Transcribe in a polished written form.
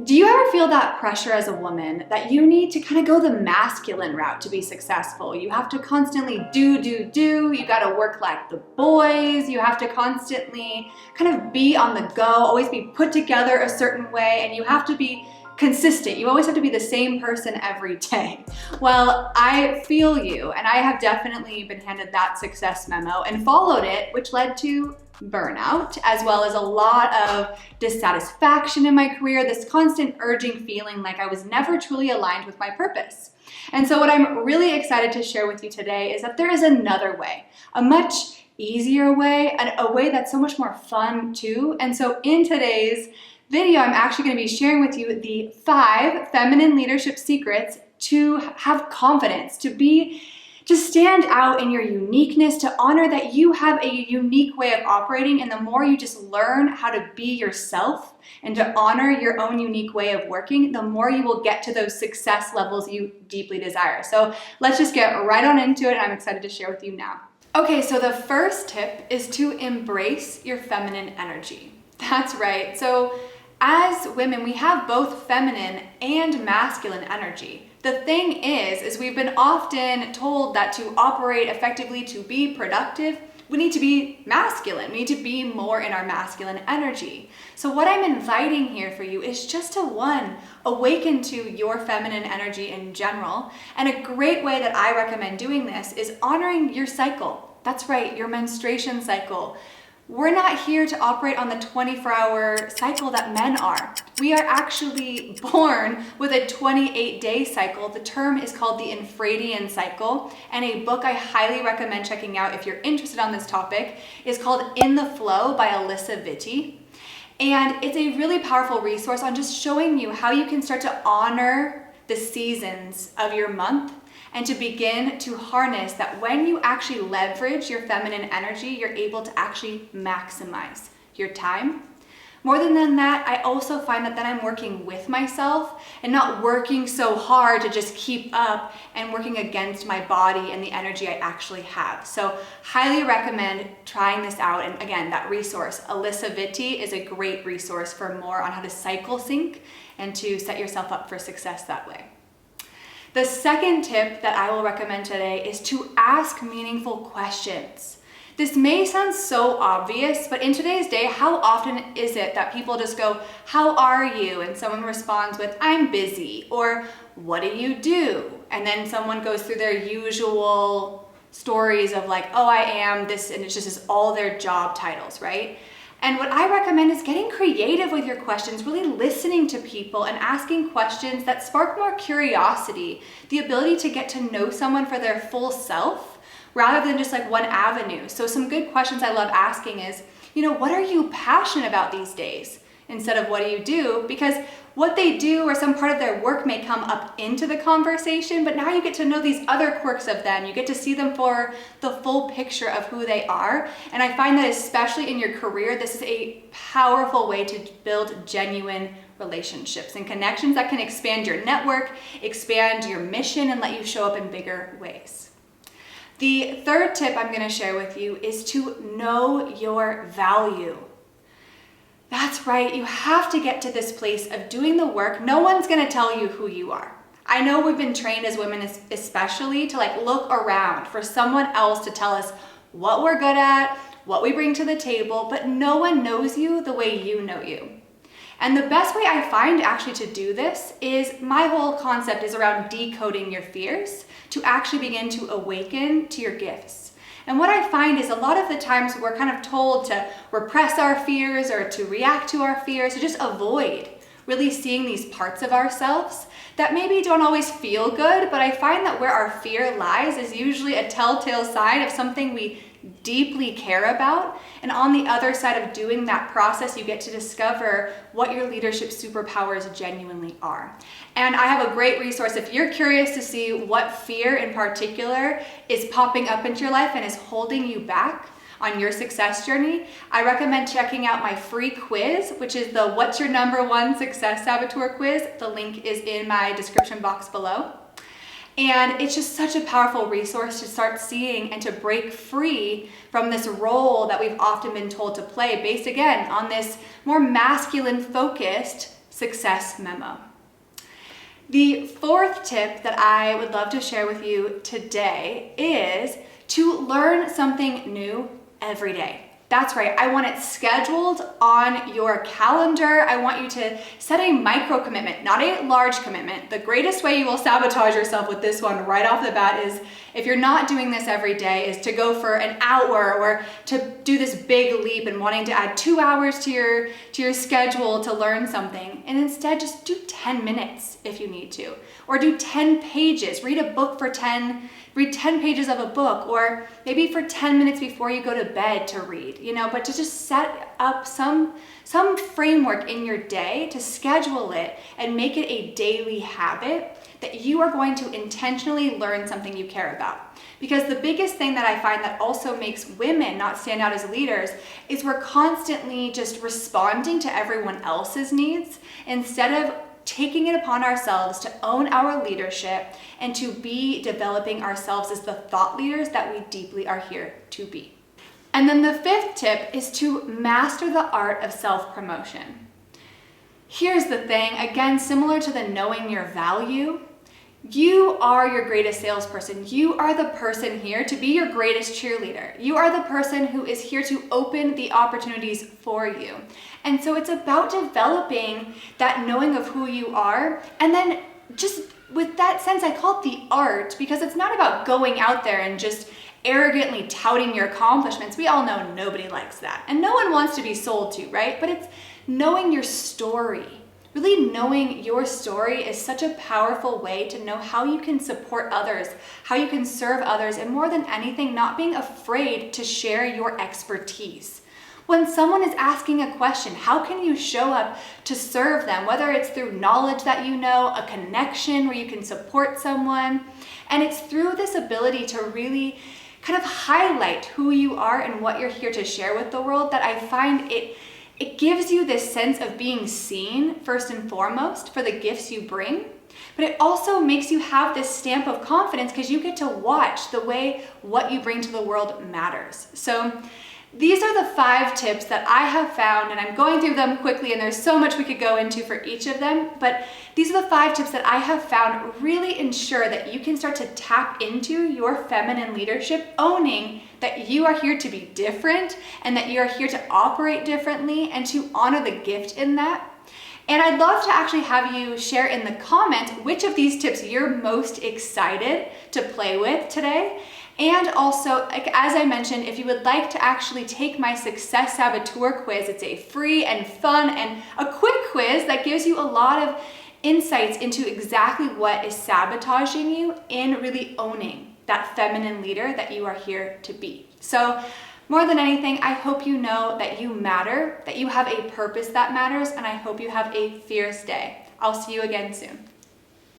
Do you ever feel that pressure as a woman that you need to kind of go the masculine route to be successful? You have to constantly do. You got to work like the boys. You have to constantly kind of be on the go, always be put together a certain way, and you have to be consistent. You always have to be the same person every day. Well, I feel you, and I have definitely been handed that success memo and followed it, which led to burnout, as well as a lot of dissatisfaction in my career, this constant urging feeling like I was never truly aligned with my purpose. And so what I'm really excited to share with you today is that there is another way, a much easier way, and a way that's so much more fun too. And so in today's video, I'm actually going to be sharing with you the 5 feminine leadership secrets to have confidence, to stand out in your uniqueness, to honor that you have a unique way of operating. And the more you just learn how to be yourself and to honor your own unique way of working, the more you will get to those success levels you deeply desire. So let's just get right on into it. I'm excited to share with you now. Okay, so the first tip is to embrace your feminine energy. That's right. So as women, we have both feminine and masculine energy. The thing is we've been often told that to operate effectively, to be productive, we need to be masculine. We need to be more in our masculine energy. So what I'm inviting here for you is just to awaken to your feminine energy in general. And a great way that I recommend doing this is honoring your cycle. That's right, your menstruation cycle. We're not here to operate on the 24-hour cycle that men are. We are actually born with a 28-day cycle. The term is called the infradian cycle, and a book I highly recommend checking out if you're interested on this topic is called In the Flow by Alexia. And it's a really powerful resource on just showing you how you can start to honor the seasons of your month and to begin to harness that when you actually leverage your feminine energy, you're able to actually maximize your time. More than that, I also find that then I'm working with myself and not working so hard to just keep up and working against my body and the energy I actually have. So highly recommend trying this out. And again, that resource, Alexia, is a great resource for more on how to cycle sync and to set yourself up for success that way. The second tip that I will recommend today is to ask meaningful questions. This may sound so obvious, but in today's day, how often is it that people just go, "How are you?" and someone responds with, "I'm busy," or "What do you do?" And then someone goes through their usual stories of like, "Oh, I am this," and it's just all their job titles, right? And what I recommend is getting creative with your questions, really listening to people and asking questions that spark more curiosity, the ability to get to know someone for their full self rather than just like one avenue. So some good questions I love asking is, what are you passionate about these days? Instead of what do you do? Because what they do or some part of their work may come up into the conversation, but now you get to know these other quirks of them. You get to see them for the full picture of who they are. And I find that especially in your career, this is a powerful way to build genuine relationships and connections that can expand your network, expand your mission, and let you show up in bigger ways. The third tip I'm going to share with you is to know your value. That's right, you have to get to this place of doing the work. No one's gonna tell you who you are. I know we've been trained as women especially to look around for someone else to tell us what we're good at, what we bring to the table, but no one knows you the way you know you. And the best way I find actually to do this is my whole concept is around decoding your fears to actually begin to awaken to your gifts. And what I find is a lot of the times we're kind of told to repress our fears or to react to our fears, to just avoid really seeing these parts of ourselves that maybe don't always feel good, but I find that where our fear lies is usually a telltale sign of something we deeply care about. And on the other side of doing that process, you get to discover what your leadership superpowers genuinely are. And I have a great resource. If you're curious to see what fear in particular is popping up into your life and is holding you back on your success journey, I recommend checking out my free quiz, which is the What's Your Number One Success Saboteur quiz. The link is in my description box below. And it's just such a powerful resource to start seeing and to break free from this role that we've often been told to play, based again on this more masculine focused success memo. The fourth tip that I would love to share with you today is to learn something new every day. That's right, I want it scheduled on your calendar. I want you to set a micro commitment, not a large commitment. The greatest way you will sabotage yourself with this one right off the bat is, if you're not doing this every day, is to go for an hour or to do this big leap and wanting to add 2 hours to your schedule to learn something. And instead just do 10 minutes if you need to, or do 10 pages, read 10 pages of a book, or maybe for 10 minutes before you go to bed to read, but to just set up some framework in your day to schedule it and make it a daily habit that you are going to intentionally learn something you care about. Because the biggest thing that I find that also makes women not stand out as leaders is we're constantly just responding to everyone else's needs instead of taking it upon ourselves to own our leadership and to be developing ourselves as the thought leaders that we deeply are here to be. And then the fifth tip is to master the art of self-promotion. Here's the thing, again, similar to the knowing your value, you are your greatest salesperson. You are the person here to be your greatest cheerleader. You are the person who is here to open the opportunities for you. And so it's about developing that knowing of who you are. And then just with that sense, I call it the art, because it's not about going out there and just arrogantly touting your accomplishments. We all know nobody likes that. And no one wants to be sold to, right? But it's knowing your story. Really knowing your story is such a powerful way to know how you can support others, how you can serve others, and more than anything, not being afraid to share your expertise. When someone is asking a question, how can you show up to serve them, whether it's through knowledge that you know, a connection where you can support someone, and it's through this ability to really kind of highlight who you are and what you're here to share with the world that I find it gives you this sense of being seen first and foremost for the gifts you bring, but it also makes you have this stamp of confidence because you get to watch the way what you bring to the world matters. So these are the 5 tips that I have found, and I'm going through them quickly, and there's so much we could go into for each of them, but these are the 5 tips that I have found really ensure that you can start to tap into your feminine leadership, owning that you are here to be different and that you are here to operate differently and to honor the gift in that. And I'd love to actually have you share in the comments which of these tips you're most excited to play with today. And also, as I mentioned, if you would like to actually take my Success Saboteur quiz, it's a free and fun and a quick quiz that gives you a lot of insights into exactly what is sabotaging you in really owning that feminine leader that you are here to be. So more than anything, I hope you know that you matter, that you have a purpose that matters, and I hope you have a fierce day. I'll see you again soon.